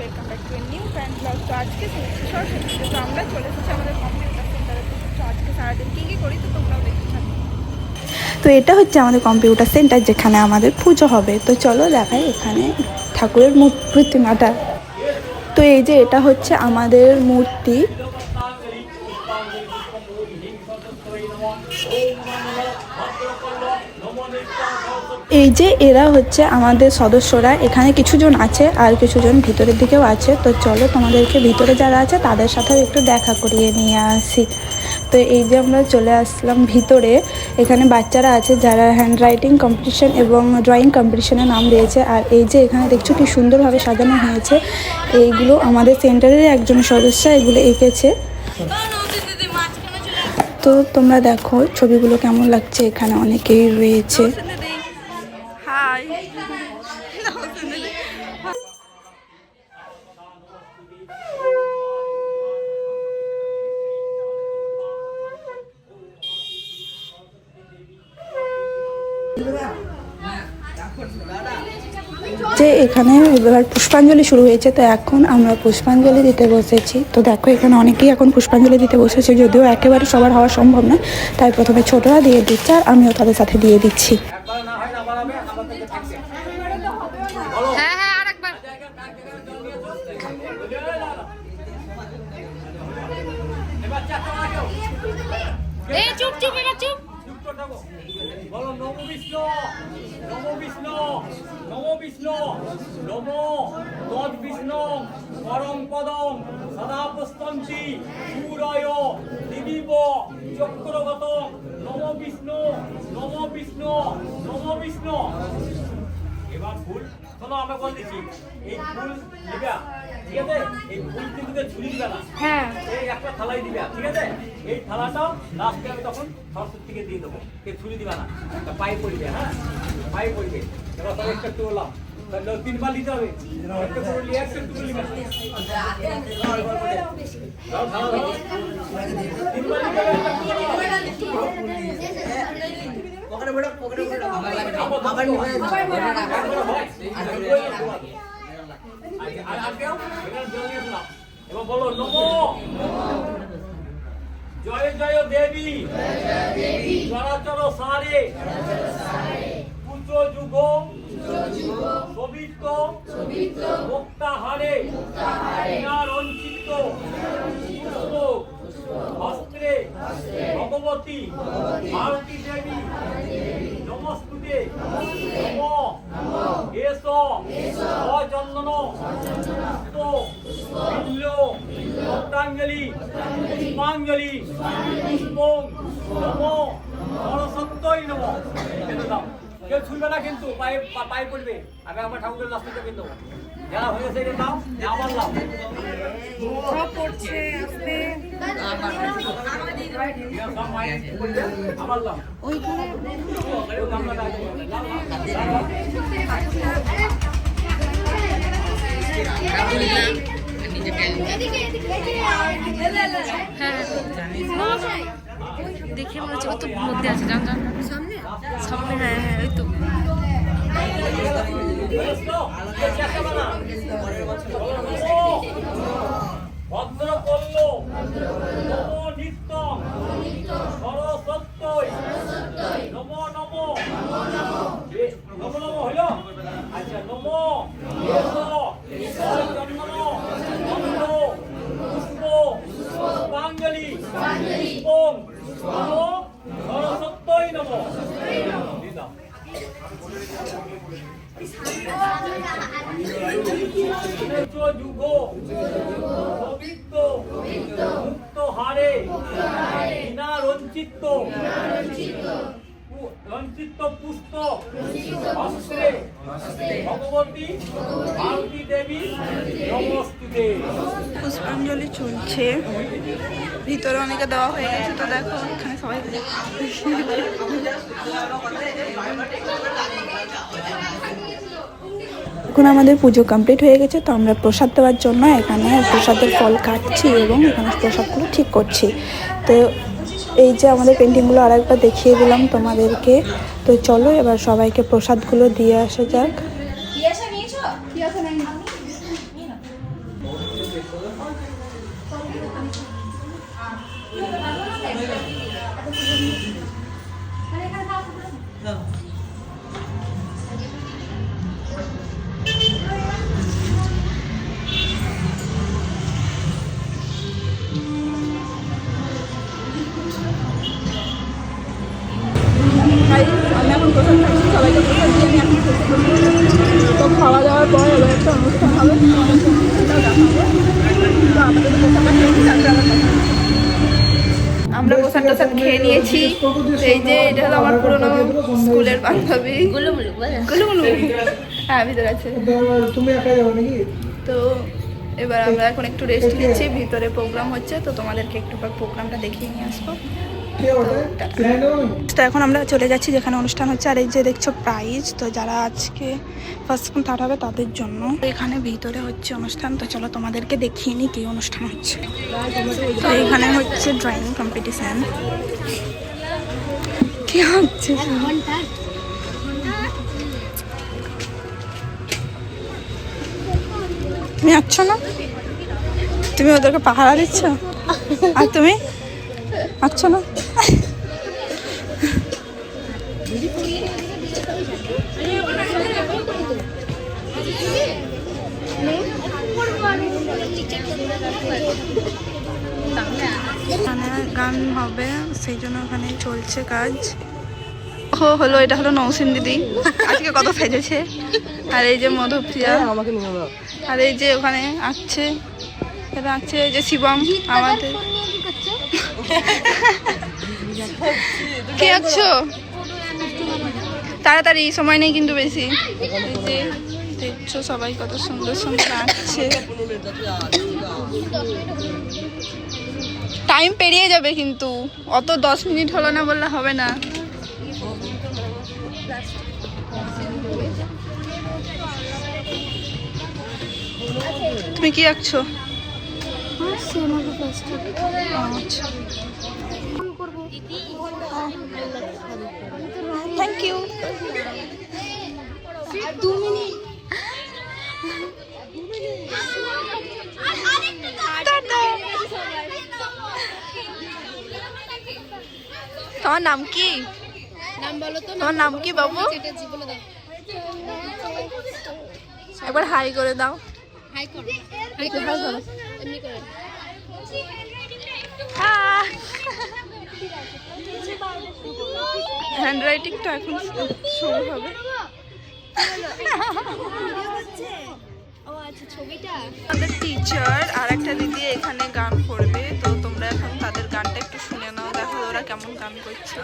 Welcome back to a new fan blog. তো আজকে সরস্বতী, তো আমরা চলে এসেছি আমাদের কম্পিউটার সেন্টারে। তো আজকে সারাদিন কী কী করি তো তোমরাও দেখতে থাকো। তো এটা হচ্ছে আমাদের কম্পিউটার সেন্টার, যেখানে আমাদের পুজো হবে। তো চলো দেখাই এখানে ঠাকুরের প্রতিমাটা। তো এই যে এটা হচ্ছে আমাদের মূর্তি। এই যে এরা হচ্ছে আমাদের সদস্যরা, এখানে কিছুজন আছে আর কিছুজন ভিতরের দিকেও আছে। তো চলো তোমাদেরকে ভিতরে যারা আছে তাদের সাথেও একটু দেখা করিয়ে নিয়ে আসি। তো এই যে আমরা চলে আসলাম ভিতরে। এখানে বাচ্চারা আছে যারা হ্যান্ড রাইটিং কম্পিটিশন এবং ড্রয়িং কম্পিটিশনে নাম দিয়েছে। আর এই যে এখানে দেখছো কি সুন্দরভাবে সাজানো হয়েছে, এইগুলো আমাদের সেন্টারের একজন সদস্য এগুলো এঁকেছে। তো তোমরা দেখো ছবিগুলো কেমন লাগছে, এখানে অনেকেই রয়েছে। যে এখানে এবার পুষ্পাঞ্জলি শুরু হয়েছে, তো এখন আমরা পুষ্পাঞ্জলি দিতে বসেছি। তো দেখো এখানে অনেকেই এখন পুষ্পাঞ্জলি দিতে বসেছে, যদিও একেবারে সবার হওয়া সম্ভব নয়। তাই প্রথমে ছোটরা দিয়ে দিচ্ছে আর আমিও তাদের সাথে দিয়ে দিচ্ছি। বলো নমো বিষ্ণু, নমো বিষ্ণু, নমো বিষ্ণু, নমো তদ বিষ্ণু পরম পদম সদা প্রস্তন্তি সূরয় দিবিব চক্রগত নমো বিষ্ণু, নমো বিষ্ণু, নমো বিষ্ণু। এবার ফুল শোনো, আমরা বল দিচ্ছি, এই ফুল দিবা, ঠিক আছে? এই ফুল কিন্তু ঝুলি দিবা না, হ্যাঁ, এই একটা থালাই দিবা, ঠিক আছে? এই থালাটা লাস্টে আমি তখন সরস্বতী থেকে দিয়ে দেবো, এই ঝুলি দিবা না, পায়ে পড়বে, হ্যাঁ পায়ে পড়বে। এবার সবাই একটু বললাম, তিনবার দিতে হবে, একটা করে নিয়ে একটু করে নিবে, তিনবার দিতে হবে, পকেটে বড় পকেটে বড় আবার নিবে এবং বলো নমো জয় জয় দেবী চরাচর সারে পুজো যুগ পবিত্র মুক্তাহারে রঞ্চিত হস্ত্রে ভগবতী ভারতী দেবী নমস্তুতে নম এস অচন্দন ভক্তাঞ্জলি পুষ্পাঞ্জলি পুষ্পং নম সরস্বত্যই নম। কেউ ছুলবে না কিন্তু, পায়ে পায়ে পড়বে। আমি আমার ঠাকুরের লাস্ট থেকে কিন্তু যারা হয়েছে এটা নাও আবার লাভ সব পড়ছে আমার লাভ ওইখানে দেখে মনে হচ্ছে কত মধ্যে আছে, জান জান সামনে সামনে, হ্যাঁ হ্যাঁ ওই তো। ভদ্র করল নমো নিত্য সরস্বত্যই নমো নমো নমো নমো হইল। আচ্ছা নমো চন্দন নন্দ পুষ্প পুষ্পাঞ্জলি পুষ্পং নমো সরস্বত্যই নমো। যুগ পবিত্র মুক্ত হারে বিনা রঞ্চিত রঞ্চিত পুষ্প হস্ত্রে ভগবতী ভারতী দেবী নমস্তুতে। পুষ্পাঞ্জলি চলছে, ভিতরে অনেকে দেওয়া হয়ে গেছে। তো দেখো এখানে সবাই এখন আমাদের পুজো কমপ্লিট হয়ে গেছে। তো আমরা প্রসাদ দেওয়ার জন্য এখানে প্রসাদের ফল কাটছি এবং এখানে প্রসাদগুলো ঠিক করছি। তো এই যে আমাদের পেন্টিংগুলো আরেকবার দেখিয়ে দিলাম তোমাদেরকে। তো চলো এবার সবাইকে প্রসাদগুলো দিয়ে আসা যাক। আমি এখন প্রসাদ খাচ্ছি, সবাইকে প্রসাদ দিয়ে আমি এখন খেতে বসবো। তো খাওয়া দাওয়ার পর এবার একটা অনুষ্ঠান হবে, তোমাদেরকে অনুষ্ঠানটাও দেখাবো। তো আমাদের প্রসাদটা খেয়েছি, তারপরে আবার কথা হবে। আমরা প্রসাদ টসাদ খেয়ে নিয়েছি। এই যে এটা হলো আমার পুরোনো স্কুলের বান্ধবী গুলুমুলু। হ্যাঁ ভিতরে আছে। তুমি একাই যাবে নাকি? তো এবার আমরা এখন একটু রেস্ট নিচ্ছি, ভিতরে প্রোগ্রাম হচ্ছে, তো তোমাদেরকে একটু পর প্রোগ্রামটা দেখিয়ে নিয়ে আসবো। তো এখন আমরা চলে যাচ্ছি যেখানে অনুষ্ঠান হচ্ছে। আর এই যে দেখছো প্রাইজ, তো যারা আজকে ফার্স্ট সেকেন্ড থার্ড হবে তাদের জন্য। এখানে ভিতরে হচ্ছে অনুষ্ঠান, তো চলো তোমাদেরকে দেখিয়ে নিই কি অনুষ্ঠান হচ্ছে। তো এখানে হচ্ছে ড্রয়িং কম্পিটিশন। কি হচ্ছে? তুমি আছো না? তুমি ওদেরকে পাহারা দিচ্ছ, আর তুমি আছো না? এখানে গান হবে, সেই জন্য ওখানে চলছে কাজ। ও হলো, এটা হলো নৌসিন দিদি, আজকে কত সাজেছে। আর এই যে মধুপ্রিয়া, আর এই যে ওখানে আঁকছে, এটা আঁকছে এই যে শিবম আমাদের। কি আঁকছো? তাড়াতাড়ি, সময় নেই কিন্তু বেশি। এই যে দেখছো সবাই কত সুন্দর সুন্দর আঁকছে। টাইম পেরিয়ে যাবে কিন্তু, অত 10 মিনিট হলো না বললে হবে না। তুমি কি আঁকছো? Thank you. তোমার নাম কি? তোমার নাম কি বাবু? একবার হাই করে দাও। হ্যান্ড রাইটিংটা এখন শুরু হবে। আমাদের টিচার আর একটা দিদি এখানে গান করবে, তো তোমরা এখন তাদের গানটা একটু শুনে নাও, দেখো ওরা কেমন গান করছে।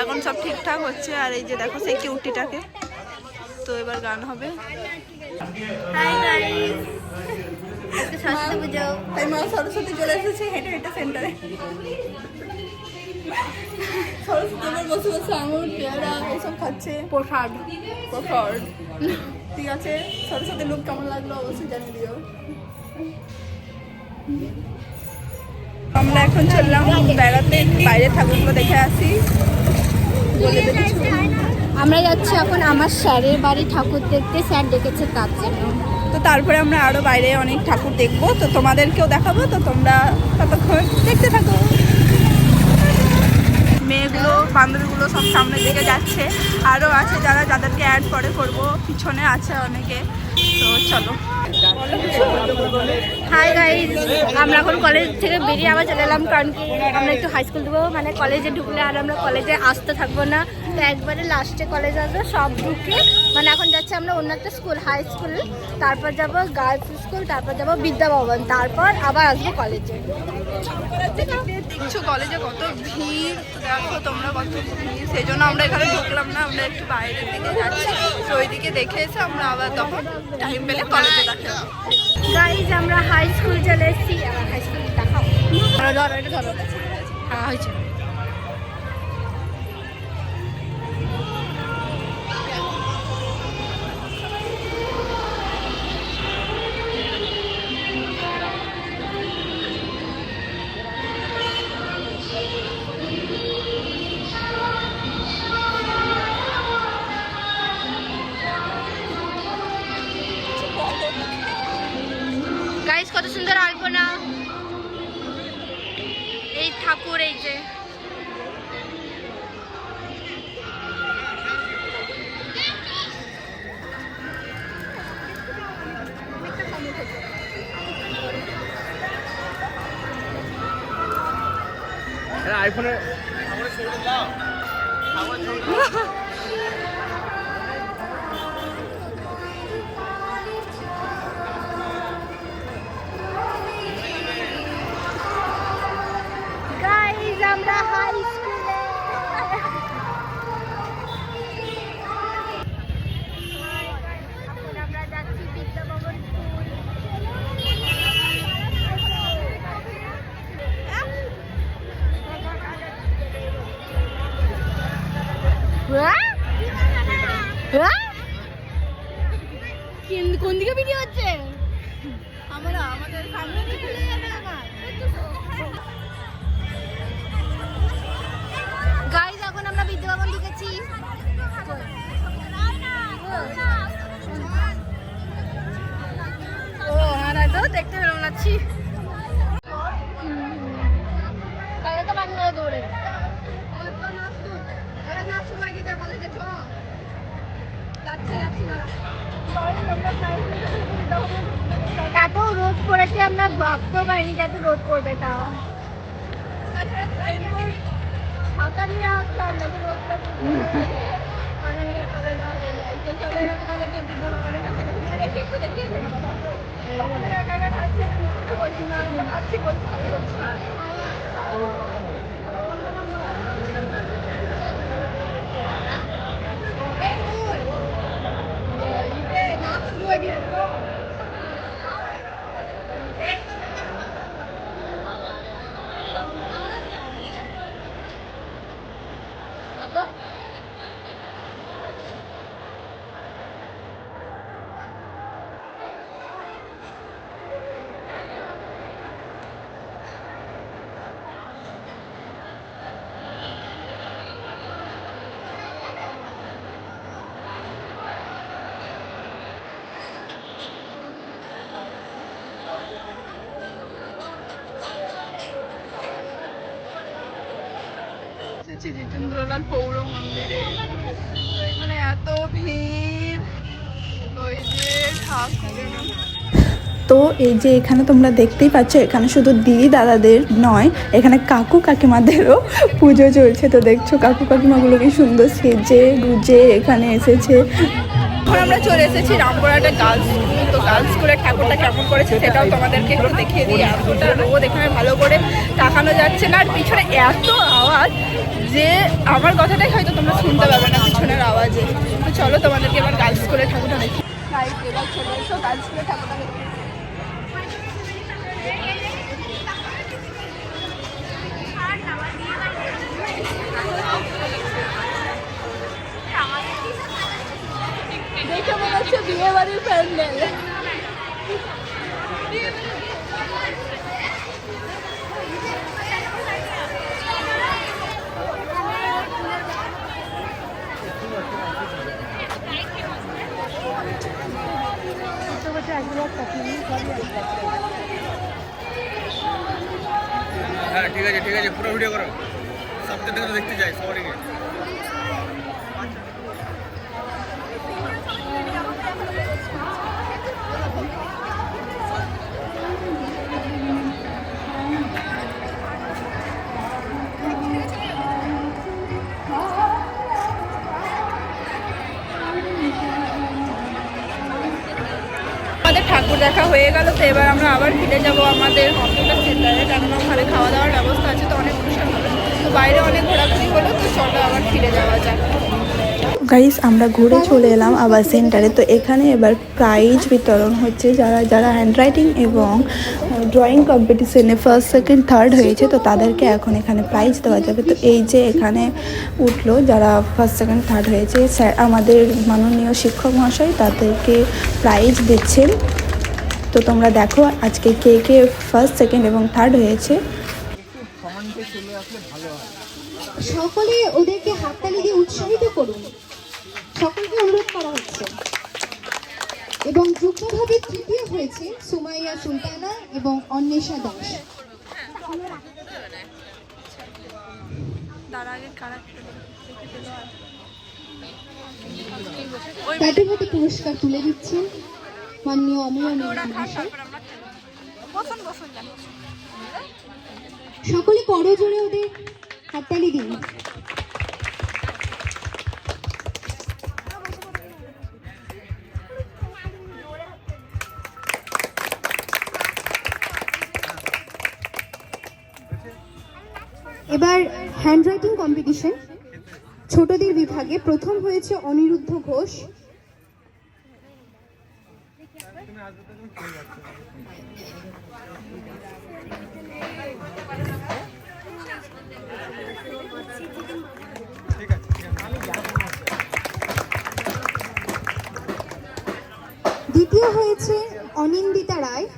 এখন সব ঠিকঠাক হচ্ছে। আর এই যে দেখো সেই কিউটিটাকে, তো এবার গান হবে। হাই গাইস, আজকে সরস্বতী পুজো, তাই মা সরস্বতী চলে এসেছে হেঁটে হেঁটে সেন্টারে। সরস্বতী আমার বসে বসে আঙুর পেয়ারা এইসব খাচ্ছে, প্রসাদ। ঠিক আছে, সরস্বতী লুক কেমন লাগলো অবশ্যই জানিয়ে দিও। আমরা এখন চললাম বেড়াতে, বাইরে ঠাকুরগুলো দেখে আসি। বলে দে কিছু। আমরা যাচ্ছি এখন আমার স্যারের বাড়ি ঠাকুর দেখতে, স্যার ডেকেছে তার জন্য। তো তারপরে আমরা আরো বাইরে অনেক ঠাকুর দেখবো, তো তোমাদেরকেও দেখাবো, তো তোমরা ততক্ষণ দেখতে থাকো। মেয়েগুলো বান্ধবীগুলো সব সামনের দিকে যাচ্ছে, আরও আছে যাদেরকে অ্যাড পরে করবো, পিছনে আছে অনেকে। তো চলো। হাই গাইজ, আমরা এখন কলেজ থেকে বেরিয়ে আবার চলে এলাম, কারণ কি আমরা একটু হাই স্কুল দেবো, মানে কলেজে ঢুকলে আর আমরা কলেজে আসতে থাকবো না, তো একবারে লাস্টে কলেজ আসবো সব ঢুকে। মানে এখন যাচ্ছি আমরা অন্য একটা স্কুল, হাই স্কুল, তারপর যাব গার্লস স্কুল, তারপর যাব বিদ্যাভবন, তারপর আবার আসবো কলেজে। দেখছো কলেজে কত ভিড়, দেখো তোমরা কত ভিড়, সেই জন্য আমরা এখানে ঢুকলাম না, আমরা একটু বাইরের দিকে যাচ্ছি। তো ওইদিকে দেখে এসে আমরা আবার তখন টাইম পেলে কলেজে দেখা। গাইজ আমরা হাই স্কুল চলে এসেছি, আবার হাই স্কুল দেখাও। ধরো এটা ধরো, হ্যাঁ হয়েছে। গাইজ কত সুন্দর আলপনা। এই ঠাকুর, এই যে আইফোনে গাইস আমরা হাই স্কুলে আমরা যাচ্ছি বিদ্যাভবন স্কুল। কোন দিকে ভিডিও হচ্ছে? আমাদের সামনে দিকে গাইস এখন আমরা বিদ্যাভবন ঢুকেছি। ও হ্যাঁ তো দেখতে পেলাম না। ছি তাহলে তো বাংলা দৌড়ে এত রোদ পড়েছে, আমরা ভাবতেও পারিনি যে এত রোদ পড়বে। তাও ছাতা নিয়ে আসলাম না, রোদটা জিতেন্দ্রলাল পৌর মন্দিরে, মানে এত ভিড়। ওই যে ঠাকুর, তো এই যে এখানে তোমরা দেখতেই পাচ্ছ, এখানে শুধু দিদি দাদাদের নয়, এখানে কাকু কাকিমাদেরও পুজো চলছে। তো দেখছো কাকু কাকিমাগুলো কি সুন্দর সেজে গুজে এখানে এসেছে। এখন আমরা চলে এসেছি রামপুরহাটে গার্লস স্কুল। তো গার্লস স্কুলের ঠাকুরটা কেমন করেছে সেটাও তোমাদেরকে একটু দেখিয়ে দিই। এতটা রোদ, এখানে ভালো করে তাকানো যাচ্ছে না, আর পিছনে এত আওয়াজ যে আমার কথাটাই হয়তো তোমরা শুনতে পাবে না পিছনের আওয়াজে। তো চলো তোমাদেরকে এবার গার্লস স্কুলের ঠাকুরটা দেখি। এবার চলে এসো গার্লস স্কুলের ঠাকুরটা দেখি। দেখে মনে হচ্ছে বিয়ে বাড়ির প্যান্ডেল। হ্যাঁ ঠিক আছে ঠিক আছে, পুরো ভিডিও করো, সবটা দেখতে চাই সবাইকে। আমাদের ঠাকুর দেখা হয়ে গেল। তো এবার আমরা আবার ফিরে যাব আমাদের কম্পিউটার সেন্টারে, কারণ ওখানে খাওয়া দাওয়ার ব্যবস্থা আছে। তো অনেক অনুষ্ঠান হবে, তো বাইরে অনেক ঘোরাঘুরি হলো। তো চলো আবার ফিরে যাওয়া যাক। গাইস আমরা ঘুরে চলে এলাম আবার সেন্টারে। তো এখানে এবার প্রাইজ বিতরণ হচ্ছে, যারা যারা হ্যান্ডরাইটিং এবং ড্রয়িং কম্পিটিশনে ফার্স্ট সেকেন্ড থার্ড হয়েছে, তো তাদেরকে এখন এখানে প্রাইজ দেওয়া যাবে। তো এই যে এখানে উঠলো যারা ফার্স্ট সেকেন্ড থার্ড হয়েছে, স্যার আমাদের মাননীয় শিক্ষক মহাশয় তাদেরকে প্রাইজ দিচ্ছেন। তো তোমরা দেখো আজকে কে কে ফার্স্ট সেকেন্ড এবং থার্ড হয়েছে। সকলে ওদেরকে হাততালি দিয়ে উৎসাহিত করুন, সকলকে অনুরোধ করা হচ্ছে। এবং যুগ্মভাবে তৃতীয় হয়েছে সুমাইয়া সুলতানা এবং অন্বেষা দাস। তার আগে কারা দেখে পেল আর তাদের হাতে পুরস্কার তুলে দিচ্ছেন মাননীয় অমূল্য মহাশয়। বসুন বসুন যান। সকলে করজোড়ে ওদের হাততালি দিন। এবার হ্যান্ডরাইটিং কম্পিটিশন ছোটদের বিভাগে প্রথম হয়েছে অনিরুদ্ধ ঘোষ। দ্বিতীয় হয়েছে অনিন্দিতা রায়।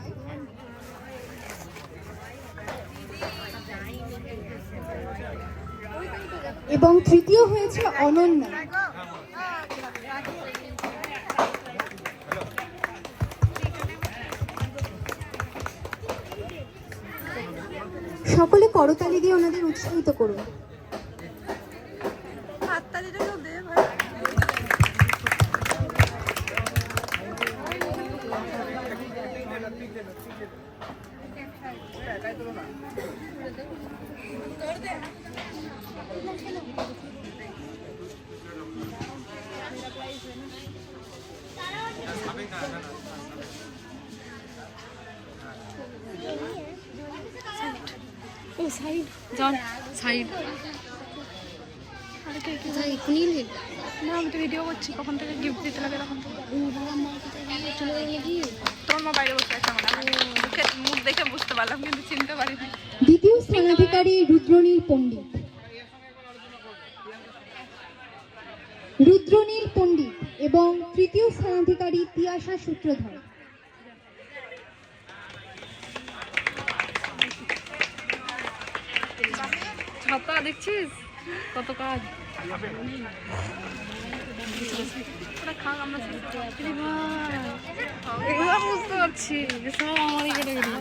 এবং তৃতীয় হয়েছে অনন্যা। সকলে করতালি দিয়ে ওনাদের উৎসাহিত করুন। হাততালিটা কেউ দে ভাই। ও সাইড জন সাইড আরে কে কে এখনই নেই না আমি তো ভিডিও করছি, কখন থেকে গিফট দিতে লাগে তখন থেকে। চলে গেলে কি তোমার মা বাইরে বসে আছে মনে হয়, মুখ দেখে বুঝতে পারলাম কিন্তু চিনতে পারিনি। দ্বিতীয় স্থানাধিকারী রুদ্রনীল পণ্ডিত। রুদ্রনীল পণ্ডিত এবং তৃতীয় স্থানাধিকারী তিয়াশা সূত্রধর। ছাতা দেখছিস কত কাজ ওরা খাক, আমরা এগুলো বুঝতে পারছি সব আমারই কেটে গেল।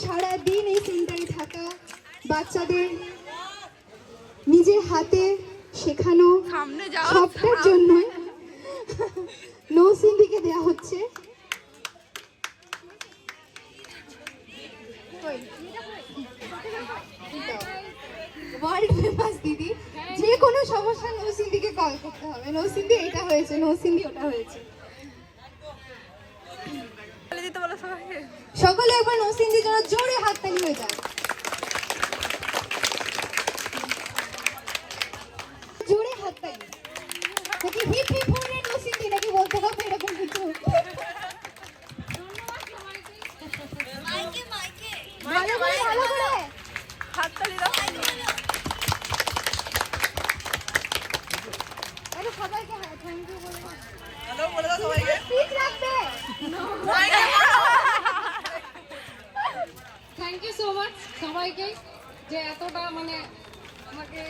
সারাদিন এই সেন্টারে থাকা বাচ্চাদের নিজের হাতে শেখানো সামনে যাও। সবটার জন্য নৌসিন্দিকে দেওয়া হচ্ছে। ওয়ার্ল্ড ফেমাস দিদি, যে কোনো সমস্যা নৌসিন্দিকে কল করতে হবে। নৌসিন্দি এটা হয়েছে, নৌসিন্দি ওটা হয়েছে। তালি দিতে বলো সবাইকে। সকলে একবার নৌসিন্দির জন্য জোরে হাততালি হয়ে যায়। জোরে হাততালি। নাকি হিপ হিপ হুররে নৌসিন্দি নাকি বলতে হবে এরকম কিছু। ভালো করে, ভালো করে। হাততালি দাও। আরে সবাইকে থ্যাংক ইউ বলে দাও। হ্যালো বলে দাও সবাইকে। স্পিচ রাখবে। থ্যাংক ইউ সো মাচ সবাইকে যে এতটা মানে আমাকে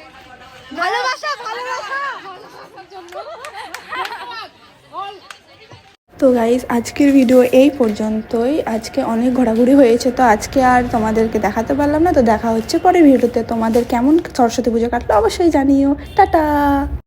ভালোবাসা, ভালোবাসা। ভালোবাসার জন্য ধন্যবাদ অল। তো গাইজ আজকের ভিডিও এই পর্যন্তই। আজকে অনেক ঘোরাঘুরি হয়েছে, তো আজকে আর তোমাদেরকে দেখাতে পারলাম না। তো দেখা হচ্ছে পরের ভিডিওতে। তোমাদের কেমন সরস্বতী পুজো কাটলো অবশ্যই জানিও। টাটা।